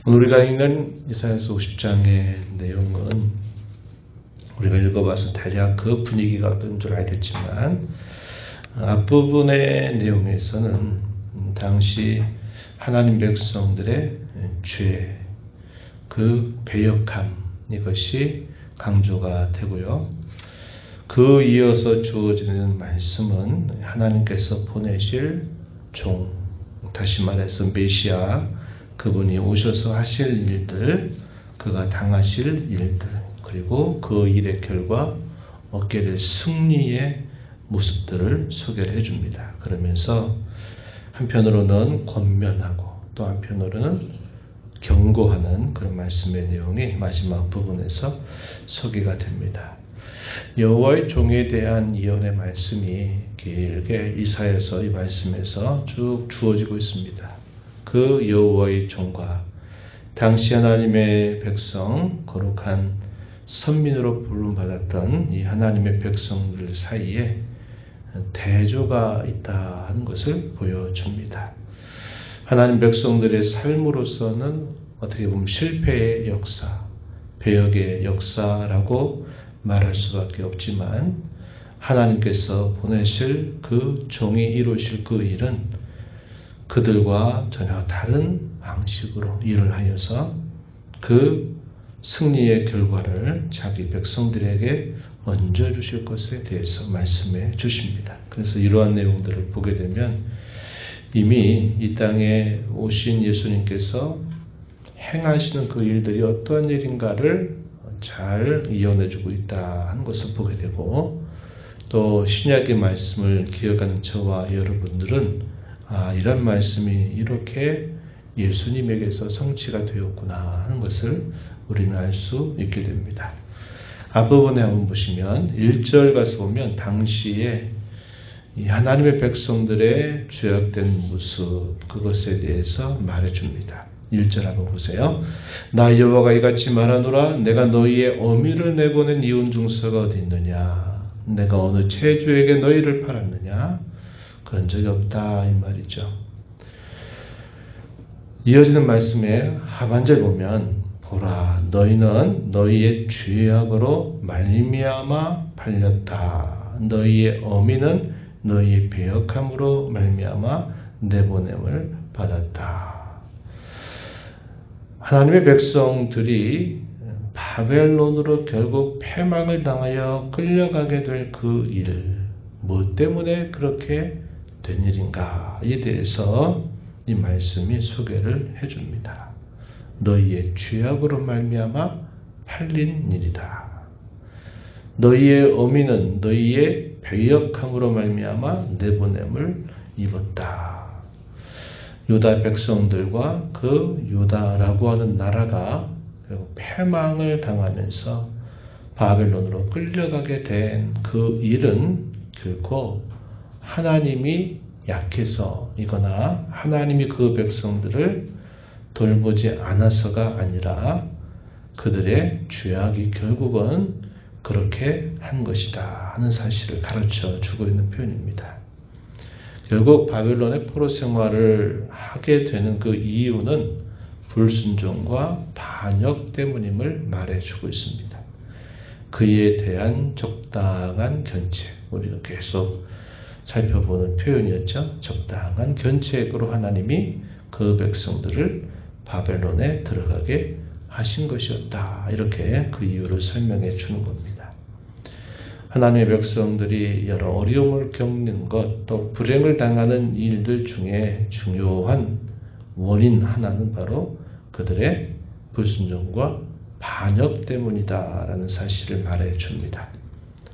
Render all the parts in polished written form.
오늘 우리가 읽는 이사야서 50장의 내용은 우리가 읽어봐서 대략 그 분위기가 어떤 줄 알겠지만 앞부분의 내용에서는 당시 하나님 백성들의 죄, 그 배역함 이것이 강조가 되고요. 그 이어서 주어지는 말씀은 하나님께서 보내실 종, 다시 말해서 메시아, 그분이 오셔서 하실 일들, 그가 당하실 일들, 그리고 그 일의 결과 얻게 될 승리의 모습들을 소개를 해줍니다. 그러면서 한편으로는 권면하고 또 한편으로는 경고하는 그런 말씀의 내용이 마지막 부분에서 소개가 됩니다. 여호와의 종에 대한 예언의 말씀이 길게 이사야서 이 말씀에서 쭉 주어지고 있습니다. 그 여호와의 종과 당시 하나님의 백성, 거룩한 선민으로 부름받았던 이 하나님의 백성들 사이에 대조가 있다 하는 것을 보여줍니다. 하나님 백성들의 삶으로서는 어떻게 보면 실패의 역사, 배역의 역사라고 말할 수밖에 없지만 하나님께서 보내실 그 종이 이루실 그 일은 그들과 전혀 다른 방식으로 일을 하여서 그 승리의 결과를 자기 백성들에게 얹어주실 것에 대해서 말씀해 주십니다. 그래서 이러한 내용들을 보게 되면 이미 이 땅에 오신 예수님께서 행하시는 그 일들이 어떠한 일인가를 잘 이어내주고 있다 하는 것을 보게 되고, 또 신약의 말씀을 기억하는 저와 여러분들은 이런 말씀이 이렇게 예수님에게서 성취가 되었구나 하는 것을 우리는 알 수 있게 됩니다. 앞부분에 한번 보시면 1절 가서 보면 당시에 이 하나님의 백성들의 죄악된 모습, 그것에 대해서 말해줍니다. 1절 한번 보세요. 나 여호와가 이같이 말하노라. 내가 너희의 어미를 내보낸 이혼 중서가 어디 있느냐. 내가 어느 체주에게 너희를 팔았느냐. 그런 적이 없다 이 말이죠. 이어지는 말씀에 하반절 보면 보라 너희는 너희의 죄악으로 말미암아 팔렸다. 너희의 어미는 너희의 배역함으로 말미암아 내보냄을 받았다. 하나님의 백성들이 바벨론으로 결국 패망을 당하여 끌려가게 될 그 일, 뭐 때문에 그렇게 된 일인가에 대해서 이 말씀이 소개를 해줍니다. 너희의 죄악으로 말미암아 팔린 일이다. 너희의 어미는 너희의 배역함으로 말미암아 내보냄을 입었다. 유다 백성들과 그 유다라고 하는 나라가 패망을 당하면서 바벨론으로 끌려가게 된 그 일은 결코 하나님이 약해서이거나 하나님이 그 백성들을 돌보지 않아서가 아니라 그들의 죄악이 결국은 그렇게 한 것이다 하는 사실을 가르쳐 주고 있는 표현입니다. 결국 바벨론의 포로 생활을 하게 되는 그 이유는 불순종과 반역 때문임을 말해주고 있습니다. 그에 대한 적당한 견책, 우리도 계속 살펴보는 표현이었죠. 적당한 견책으로 하나님이 그 백성들을 바벨론에 들어가게 하신 것이었다. 이렇게 그 이유를 설명해 주는 겁니다. 하나님의 백성들이 여러 어려움을 겪는 것, 또 불행을 당하는 일들 중에 중요한 원인 하나는 바로 그들의 불순종과 반역 때문이다라는 사실을 말해 줍니다.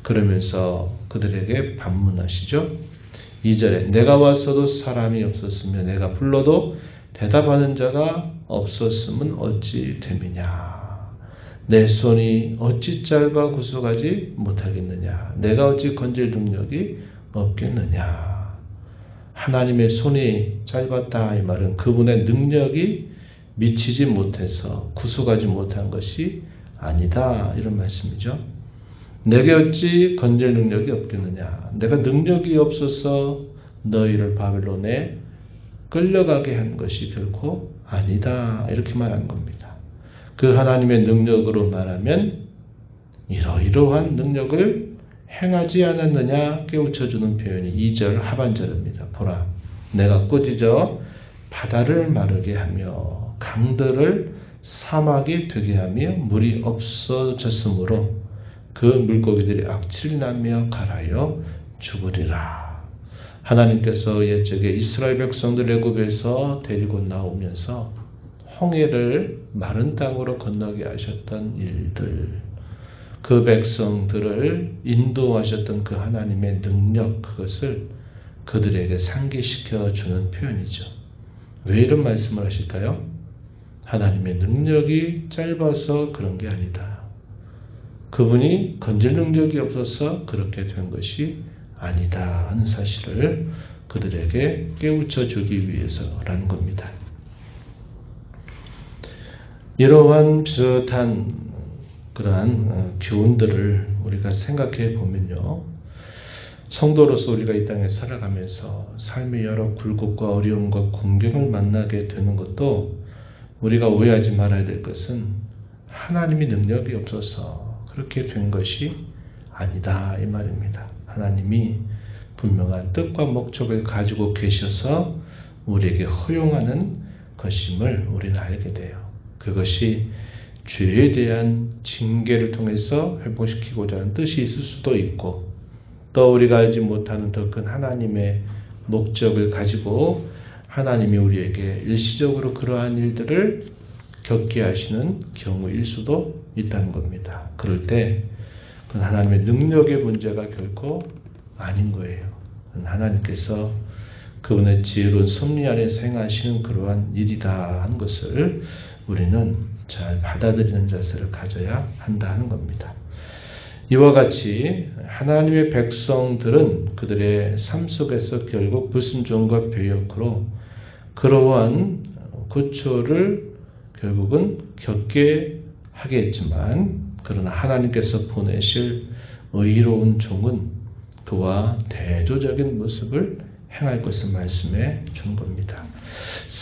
그러면서 그들에게 반문하시죠. 2절에 내가 왔어도 사람이 없었으며 내가 불러도 대답하는 자가 없었음은 어찌 됨이냐. 내 손이 어찌 짧아 구속하지 못하겠느냐. 내가 어찌 건질 능력이 없겠느냐. 하나님의 손이 짧았다 이 말은 그분의 능력이 미치지 못해서 구속하지 못한 것이 아니다 이런 말씀이죠. 내게 어찌 건질 능력이 없겠느냐. 내가 능력이 없어서 너희를 바벨론에 끌려가게 한 것이 결코 아니다. 이렇게 말한 겁니다. 그 하나님의 능력으로 말하면 이러이러한 능력을 행하지 않았느냐 깨우쳐주는 표현이 2절 하반절입니다. 보라, 내가 꾸짖어 바다를 마르게 하며 강들을 사막이 되게 하며 물이 없어졌으므로 그 물고기들이 악취를 나며 갈아여 죽으리라. 하나님께서 옛적에 이스라엘 백성들 애굽에서 데리고 나오면서 홍해를 마른 땅으로 건너게 하셨던 일들, 그 백성들을 인도하셨던 그 하나님의 능력, 그것을 그들에게 상기시켜 주는 표현이죠. 왜 이런 말씀을 하실까요? 하나님의 능력이 짧아서 그런 게 아니다. 그분이 건질 능력이 없어서 그렇게 된 것이 아니다 하는 사실을 그들에게 깨우쳐 주기 위해서라는 겁니다. 이러한 비슷한 그러한 교훈들을 우리가 생각해 보면요, 성도로서 우리가 이 땅에 살아가면서 삶의 여러 굴곡과 어려움과 공경을 만나게 되는 것도 우리가 오해하지 말아야 될 것은 하나님의 능력이 없어서 그렇게 된 것이 아니다 이 말입니다. 하나님이 분명한 뜻과 목적을 가지고 계셔서 우리에게 허용하는 것임을 우리는 알게 돼요. 그것이 죄에 대한 징계를 통해서 회복시키고자 하는 뜻이 있을 수도 있고, 또 우리가 알지 못하는 더 큰 하나님의 목적을 가지고 하나님이 우리에게 일시적으로 그러한 일들을 겪게 하시는 경우일 수도 있다는 겁니다. 그럴 때 그건 하나님의 능력의 문제가 결코 아닌 거예요. 하나님께서 그분의 지혜로운 섭리 안에서 행하시는 그러한 일이다 하는 것을 우리는 잘 받아들이는 자세를 가져야 한다 하는 겁니다. 이와 같이 하나님의 백성들은 그들의 삶 속에서 결국 불순종과 배역으로 그러한 고초를 결국은 겪게 하겠지만, 그러나 하나님께서 보내실 의로운 종은 그와 대조적인 모습을 행할 것을 말씀해 주는 겁니다.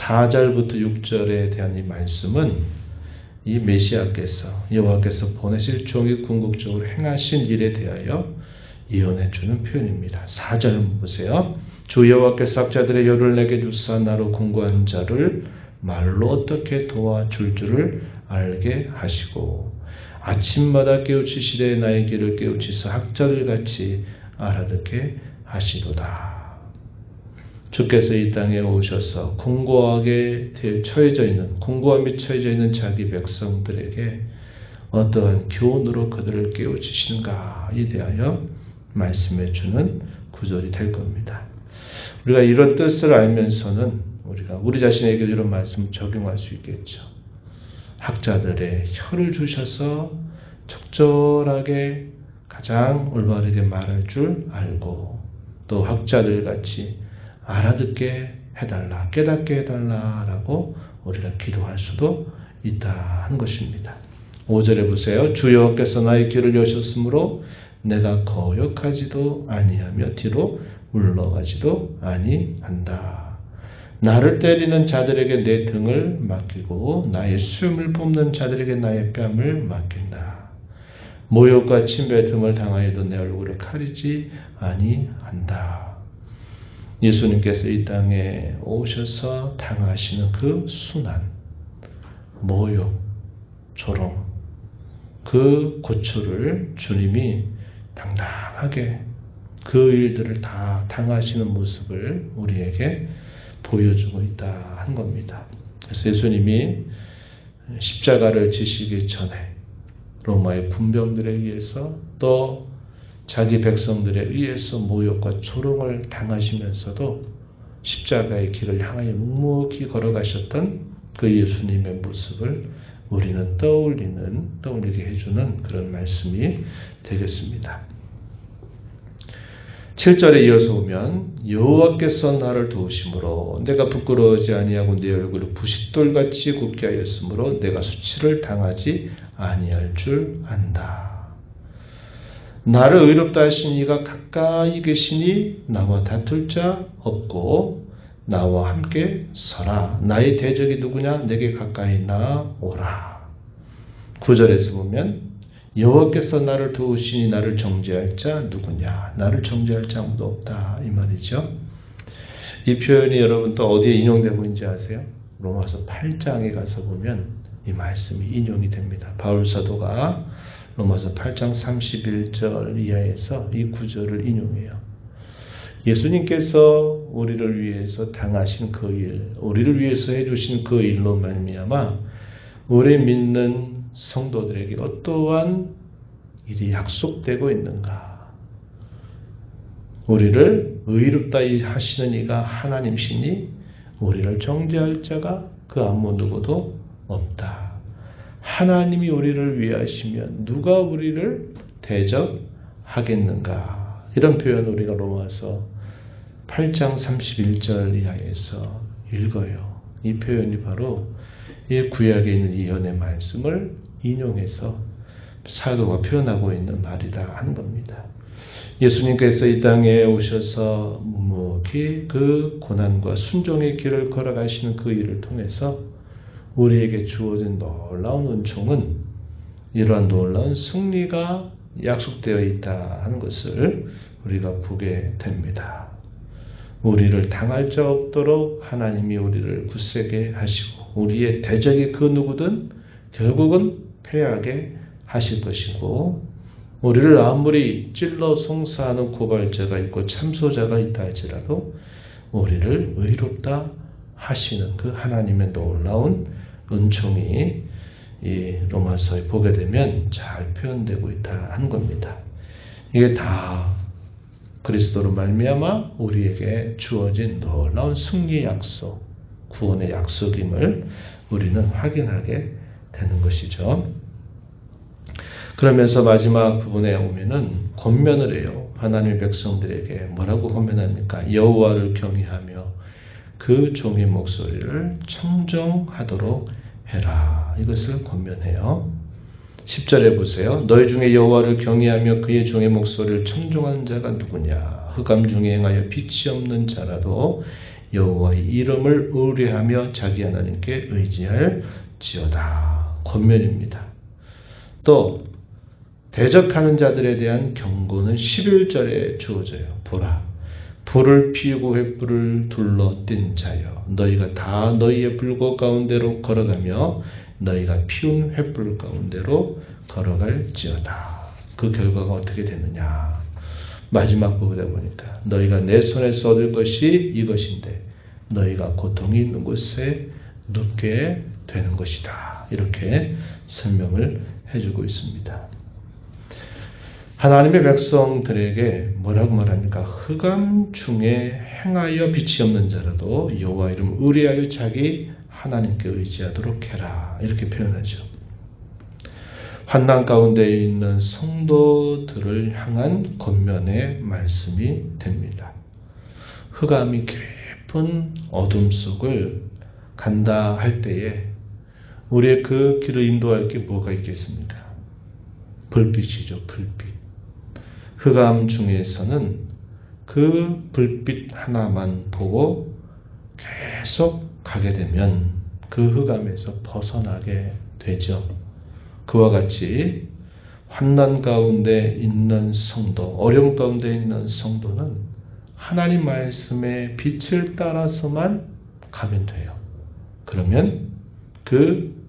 4절부터 6절에 대한 이 말씀은 이 메시아께서 여호와께서 보내실 종이 궁극적으로 행하신 일에 대하여 예언해 주는 표현입니다. 4절 보세요. 주 여호와께서 학자들의 열을 내게 주사 나로 공고한 자를 말로 어떻게 도와줄 줄을 알게 하시고 아침마다 깨우치시되 나의 길을 깨우치사 학자들 같이 알아듣게 하시도다. 주께서 이 땅에 오셔서 공고함에 처해져 있는 자기 백성들에게 어떠한 교훈으로 그들을 깨우치시는가에 대하여 말씀해 주는 구절이 될 겁니다. 우리가 이런 뜻을 알면서는 우리 자신에게 이런 말씀을 적용할 수 있겠죠. 학자들의 혀를 주셔서 적절하게 가장 올바르게 말할 줄 알고, 또 학자들 같이 알아듣게 해달라, 깨닫게 해달라라고 우리가 기도할 수도 있다 하는 것입니다. 5절에 보세요. 주 여호와께서 나의 길을 여셨으므로 내가 거역하지도 아니하며 뒤로 물러가지도 아니한다. 나를 때리는 자들에게 내 등을 맡기고 나의 수염을 뽑는 자들에게 나의 뺨을 맡긴다. 모욕과 침뱉음을 등을 당하여도 내 얼굴을 가리지 아니한다. 예수님께서 이 땅에 오셔서 당하시는 그 순환, 모욕, 조롱, 그 고초를 주님이 당당하게 그 일들을 다 당하시는 모습을 우리에게 보여주고 있다 한 겁니다. 그래서 예수님이 십자가를 지시기 전에 로마의 군병들에 의해서 또 자기 백성들에 의해서 모욕과 조롱을 당하시면서도 십자가의 길을 향하여 묵묵히 걸어가셨던 그 예수님의 모습을 우리는 떠올리게 해주는 그런 말씀이 되겠습니다. 7절에 이어서 보면 여호와께서 나를 도우심으로 내가 부끄러워하지 아니하고 내 얼굴을 부싯돌같이 굽게 하였으므로 내가 수치를 당하지 아니할 줄 안다. 나를 의롭다 하신 이가 가까이 계시니 나와 다툴 자 없고 나와 함께 서라. 나의 대적이 누구냐? 내게 가까이 나오라. 9절에서 보면 여호와께서 나를 도우시니 나를 정죄할 자 누구냐? 나를 정죄할 자 아무도 없다. 이 말이죠. 이 표현이 여러분 또 어디에 인용되고 있는지 아세요? 로마서 8장에 가서 보면 이 말씀이 인용이 됩니다. 바울 사도가 로마서 8장 31절 이하에서 이 구절을 인용해요. 예수님께서 우리를 위해서 당하신 그 일, 우리를 위해서 해주신 그 일로 말미암아 우리 믿는 성도들에게 어떠한 일이 약속되고 있는가? 우리를 의롭다 하시는 이가 하나님이시니 우리를 정죄할 자가 그 아무 누구도 없다. 하나님이 우리를 위하시면 누가 우리를 대적하겠는가? 이런 표현 우리가 로마서 8장 31절 이하에서 읽어요. 이 표현이 바로 이 구약에 있는 이 예언의 말씀을 인용해서 사도가 표현하고 있는 말이다 하는 겁니다. 예수님께서 이 땅에 오셔서 묵묵히 그 고난과 순종의 길을 걸어가시는 그 일을 통해서 우리에게 주어진 놀라운 은총은 이러한 놀라운 승리가 약속되어 있다 하는 것을 우리가 보게 됩니다. 우리를 당할 자 없도록 하나님이 우리를 굳세게 하시고 우리의 대적이 그 누구든 결국은 패하게 하실 것이고 우리를 아무리 찔러 송사하는 고발자가 있고 참소자가 있다 할지라도 우리를 의롭다 하시는 그 하나님의 놀라운 은총이 이 로마서에 보게 되면 잘 표현되고 있다 하는 겁니다. 이게 다 그리스도로 말미암아 우리에게 주어진 놀라운 승리의 약속, 구원의 약속임을 우리는 확인하게 되는 것이죠. 그러면서 마지막 부분에 오면은 권면을 해요. 하나님의 백성들에게 뭐라고 권면합니까? 여호와를 경외하며 그 종의 목소리를 청정하도록 해라. 이것을 권면해요. 10절에 보세요. 너희 중에 여호와를 경외하며 그의 종의 목소리를 청종하는 자가 누구냐? 흑암 중에 행하여 빛이 없는 자라도 여호와의 이름을 의뢰하며 자기 하나님께 의지할지어다. 권면입니다. 또 대적하는 자들에 대한 경고는 11절에 주어져요. 보라, 불을 피우고 횃불을 둘러띈 자여, 너희가 다 너희의 불꽃 가운데로 걸어가며 너희가 피운 횃불 가운데로 걸어갈지어다. 그 결과가 어떻게 되느냐? 마지막 부분에 보니까 너희가 내 손에서 얻을 것이 이것인데 너희가 고통이 있는 곳에 눕게 되는 것이다. 이렇게 설명을 해주고 있습니다. 하나님의 백성들에게 뭐라고 말합니까? 흑암 중에 행하여 빛이 없는 자라도 여호와 이름을 의뢰하여 자기 하나님께 의지하도록 해라. 이렇게 표현하죠. 환난 가운데 있는 성도들을 향한 권면의 말씀이 됩니다. 흑암이 깊은 어둠 속을 간다 할 때에 우리의 그 길을 인도할 게 뭐가 있겠습니까? 불빛이죠. 불빛. 흑암 중에서는 그 불빛 하나만 보고 계속 가게 되면 그 흑암에서 벗어나게 되죠. 그와 같이 환난 가운데 있는 성도, 어려움 가운데 있는 성도는 하나님 말씀의 빛을 따라서만 가면 돼요. 그러면 그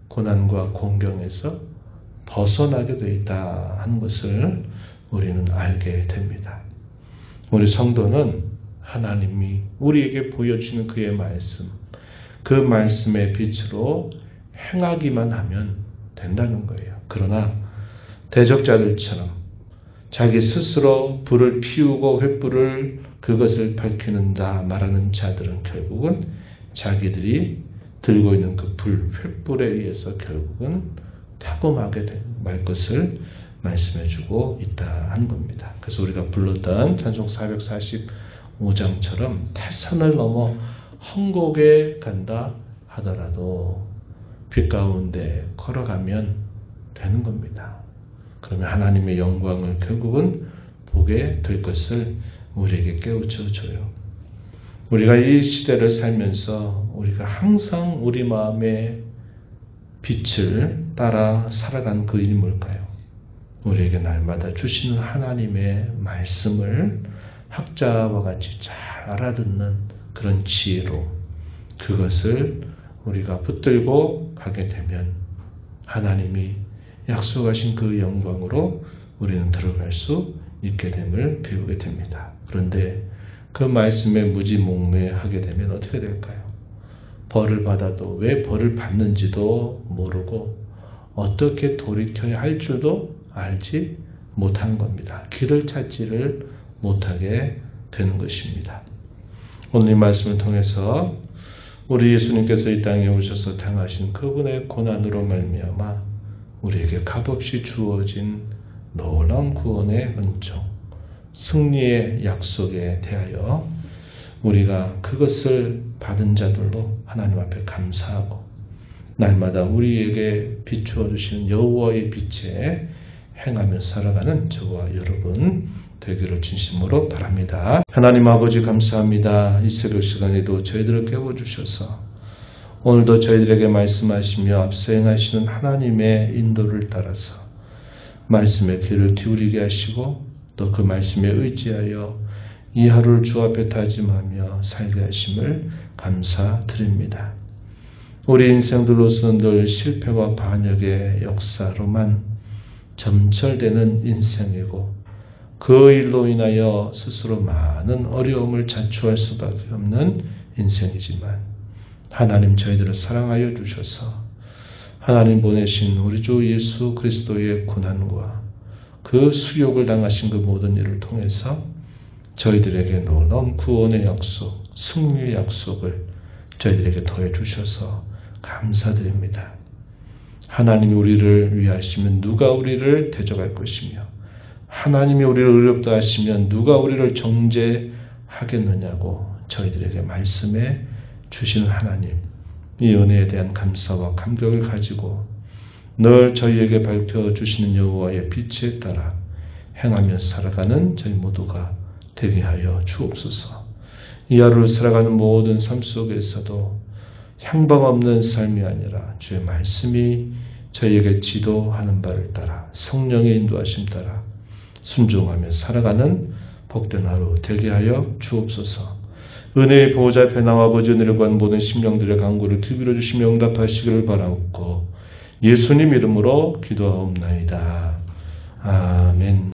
고난과 공경에서 벗어나게 되어 있다 하는 것을 우리는 알게 됩니다. 우리 성도는 하나님이 우리에게 보여주는 그의 말씀, 그 말씀의 빛으로 행하기만 하면 된다는 거예요. 그러나 대적자들처럼 자기 스스로 불을 피우고 횃불을 그것을 밝히는다 말하는 자들은 결국은 자기들이 들고 있는 그 불, 횃불에 의해서 결국은 타고나게 말 것을 말씀해주고 있다 한 겁니다. 그래서 우리가 불렀던 찬송 445장처럼 태산을 넘어 헝곡에 간다 하더라도 빛 가운데 걸어가면 되는 겁니다. 그러면 하나님의 영광을 결국은 보게 될 것을 우리에게 깨우쳐 줘요. 우리가 이 시대를 살면서 우리가 항상 우리 마음의 빛을 따라 살아간 그 일이 뭘까요? 우리에게 날마다 주시는 하나님의 말씀을 학자와 같이 잘 알아듣는 그런 지혜로 그것을 우리가 붙들고 가게 되면 하나님이 약속하신 그 영광으로 우리는 들어갈 수 있게 됨을 배우게 됩니다. 그런데 그 말씀에 무지몽매하게 되면 어떻게 될까요? 벌을 받아도 왜 벌을 받는지도 모르고 어떻게 돌이켜야 할 줄도 알지 못한 겁니다. 길을 찾지를 못하게 되는 것입니다. 오늘 이 말씀을 통해서 우리 예수님께서 이 땅에 오셔서 당하신 그분의 고난으로 말미암아 우리에게 값없이 주어진 놀라운 구원의 은총, 승리의 약속에 대하여 우리가 그것을 받은 자들로 하나님 앞에 감사하고 날마다 우리에게 비추어 주시는 여호와의 빛에 행하며 살아가는 저와 여러분 되기를 진심으로 바랍니다. 하나님 아버지 감사합니다. 이 새벽 시간에도 저희들을 깨워주셔서 오늘도 저희들에게 말씀하시며 앞서 행하시는 하나님의 인도를 따라서 말씀의 귀를 기울이게 하시고 또 그 말씀에 의지하여 이 하루를 주 앞에 다짐하며 살게 하심을 감사드립니다. 우리 인생들로서는 늘 실패와 반역의 역사로만 점철되는 인생이고 그 일로 인하여 스스로 많은 어려움을 자초할 수밖에 없는 인생이지만 하나님 저희들을 사랑하여 주셔서 하나님 보내신 우리 주 예수 그리스도의 고난과 그 수욕을 당하신 그 모든 일을 통해서 저희들에게 놀라운 구원의 약속, 승리의 약속을 저희들에게 더해 주셔서 감사드립니다. 하나님이 우리를 위하시면 누가 우리를 대적할 것이며 하나님이 우리를 의롭다 하시면 누가 우리를 정죄하겠느냐고 저희들에게 말씀해 주시는 하나님, 이 은혜에 대한 감사와 감격을 가지고 늘 저희에게 밝혀주시는 여호와의 빛에 따라 행하며 살아가는 저희 모두가 되게 하여 주옵소서. 이 하루를 살아가는 모든 삶 속에서도 향방 없는 삶이 아니라 주의 말씀이 저희에게 지도하는 바를 따라 성령의 인도하심 따라 순종하며 살아가는 복된 하루 되게 하여 주옵소서. 은혜의 보호자 앞에 나와 아버지 은혜를 구한 모든 심령들의 간구를 기울여 주시며 응답하시기를 바라옵고 예수님 이름으로 기도하옵나이다. 아멘.